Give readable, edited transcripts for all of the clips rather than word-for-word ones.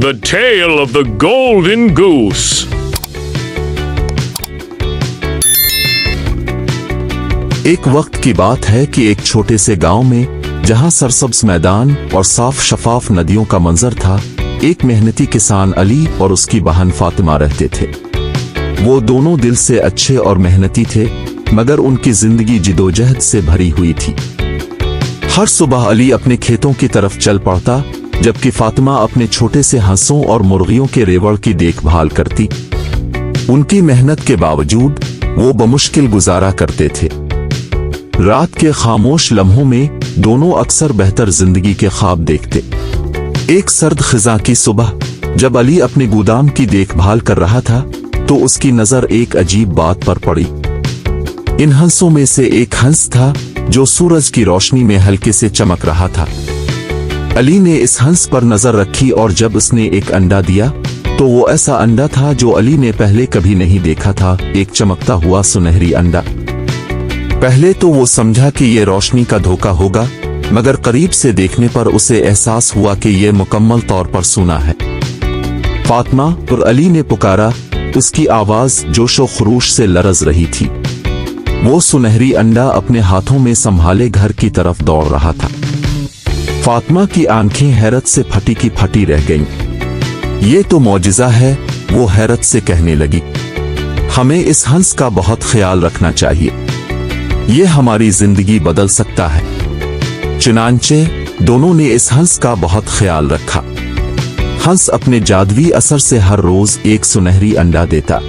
The Tale of the Golden Goose. एक वक्त की बात है कि एक छोटे से गांव में, जहां सरसब्ज मैदान और साफ शफाफ नदियों का मंजर था, एक मेहनती किसान अली और उसकी बहन फातिमा रहते थे। वो दोनों दिल से अच्छे और मेहनती थे, मगर उनकी जिंदगी जिदोजहद से भरी हुई थी। हर सुबह अली अपने खेतों की तरफ चल पड़ता, जबकि फातिमा अपने छोटे से हंसों और मुर्गियों के रेवड़ की देखभाल करती। उनकी मेहनत के बावजूद वो बमुश्किल गुजारा करते थे। रात के खामोश लम्हों में दोनों अक्सर बेहतर जिंदगी के ख्वाब देखते। एक सर्द खिजा की सुबह, जब अली अपने गोदाम की देखभाल कर रहा था, तो उसकी नजर एक अजीब बात पर पड़ी। इन हंसों में से एक हंस था जो सूरज की रोशनी में हल्के से चमक रहा था। अली ने इस हंस पर नजर रखी और जब उसने एक अंडा दिया, तो वो ऐसा अंडा था जो अली ने पहले कभी नहीं देखा था, एक चमकता हुआ सुनहरी अंडा। पहले तो वो समझा कि ये रोशनी का धोखा होगा, मगर करीब से देखने पर उसे एहसास हुआ कि ये मुकम्मल तौर पर सोना है। फातिमा और अली ने पुकारा, उसकी आवाज जोशो खरूश से लरज रही थी। वो सुनहरी अंडा अपने हाथों में संभाले घर की तरफ दौड़ रहा था। फातिमा की आंखें हैरत से फटी की फटी रह गईं। ये तो मौजिज़ा है, वो हैरत से कहने लगी। हमें इस हंस का बहुत ख्याल रखना चाहिए, ये हमारी जिंदगी बदल सकता है। चुनांचे दोनों ने इस हंस का बहुत ख्याल रखा। हंस अपने जादुई असर से हर रोज एक सुनहरी अंडा देता।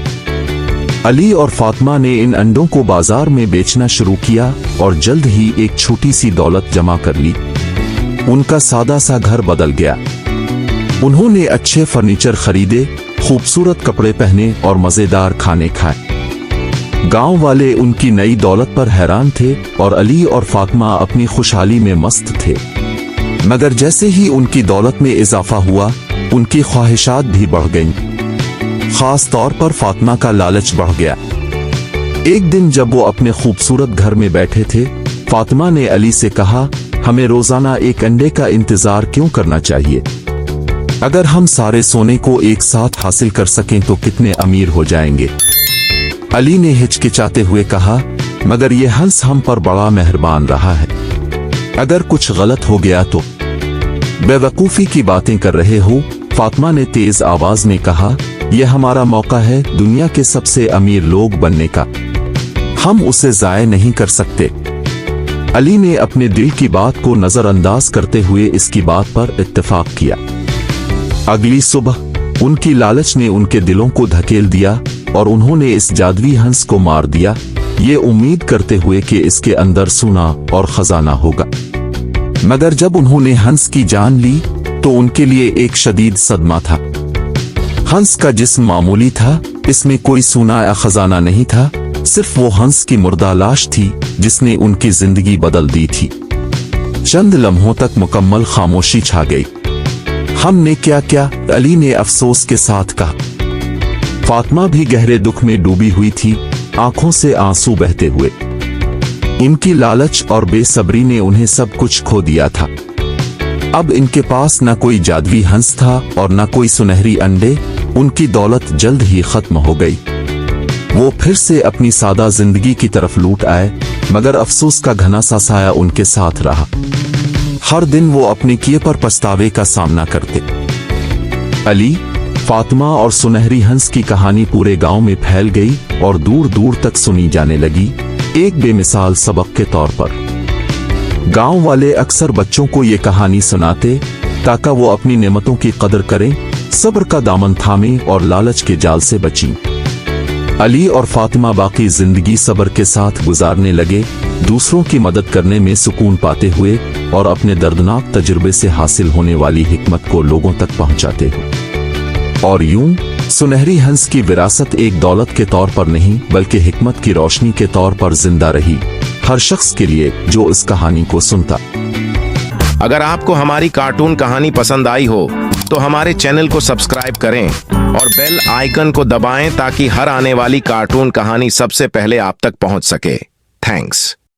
अली और फातिमा ने इन अंडों को बाजार में बेचना शुरू किया और जल्द ही एक छोटी सी दौलत जमा कर ली। उनका सादा सा घर बदल गया। उन्होंने अच्छे फर्नीचर खरीदे, खूबसूरत कपड़े पहने और मजेदार खाने खाए। गांव वाले उनकी नई दौलत पर हैरान थे और अली और फातिमा अपनी खुशहाली में मस्त थे। मगर जैसे ही उनकी दौलत में इजाफा हुआ, उनकी ख्वाहिशात भी बढ़ गईं। खास तौर पर फातिमा का लालच बढ़ गया। एक दिन जब वो अपने खूबसूरत घर में बैठे थे, फातिमा ने अली से कहा, हमें रोजाना एक अंडे का इंतजार क्यों करना चाहिए? अगर हम सारे सोने को एक साथ हासिल कर सकें तो कितने अमीर हो जाएंगे। अली ने हिचकिचाते हुए कहा, मगर यह हंस हम पर बड़ा मेहरबान रहा है, अगर कुछ गलत हो गया तो? बेवकूफी की बातें कर रहे हो, फातिमा ने तेज आवाज में कहा, यह हमारा मौका है दुनिया के सबसे अमीर लोग बनने का, हम उसे जाया नहीं कर सकते। अली ने अपने दिल की बात को नजरअंदाज करते हुए इसकी बात पर इत्तेफाक किया। अगली सुबह उनकी लालच ने उनके दिलों को धकेल दिया और उन्होंने इस जादुई हंस को मार दिया, ये उम्मीद करते हुए कि इसके अंदर सोना और खजाना होगा। मगर जब उन्होंने हंस की जान ली, तो उनके लिए एक शदीद सदमा था। हंस का जिस्म मामूली था, इसमें कोई सोना या खजाना नहीं था, सिर्फ वो हंस की मुर्दा लाश थी जिसने उनकी जिंदगी बदल दी थी। चंद लम्हों तक मुकम्मल खामोशी छा गई। हमने क्या क्या? अली ने अफसोस के साथ कहा। फातिमा भी गहरे दुख में डूबी हुई थी, आंखों से आंसू बहते हुए। इनकी लालच और बेसब्री ने उन्हें सब कुछ खो दिया था। अब इनके पास न कोई जादुई हंस था और न कोई सुनहरी अंडे। उनकी दौलत जल्द ही खत्म हो गई। वो फिर से अपनी सादा जिंदगी की तरफ लौट आए, मगर अफसोस का घना सा साया उनके साथ रहा। हर दिन वो अपने किए पर पछतावे का सामना करते। अली, फातिमा और सुनहरी हंस की कहानी पूरे गांव में फैल गई और दूर दूर तक सुनी जाने लगी, एक बेमिसाल सबक के तौर पर। गांव वाले अक्सर बच्चों को ये कहानी सुनाते ताकि वो अपनी नेमतों की कदर करें, सब्र का दामन थामें और लालच के जाल से बचें। अली और फातिमा बाकी जिंदगी सब्र के साथ गुजारने लगे, दूसरों की मदद करने में सुकून पाते हुए और अपने दर्दनाक तजुर्बे से हासिल होने वाली हिकमत को लोगों तक पहुंचाते हुए। और यूं सुनहरी हंस की विरासत एक दौलत के तौर पर नहीं, बल्कि हिकमत की रोशनी के तौर पर जिंदा रही, हर शख्स के लिए जो इस कहानी को सुनता। अगर आपको हमारी कार्टून कहानी पसंद आई हो तो हमारे चैनल को सब्सक्राइब करें और बेल आइकन को दबाएं ताकि हर आने वाली कार्टून कहानी सबसे पहले आप तक पहुंच सके। थैंक्स।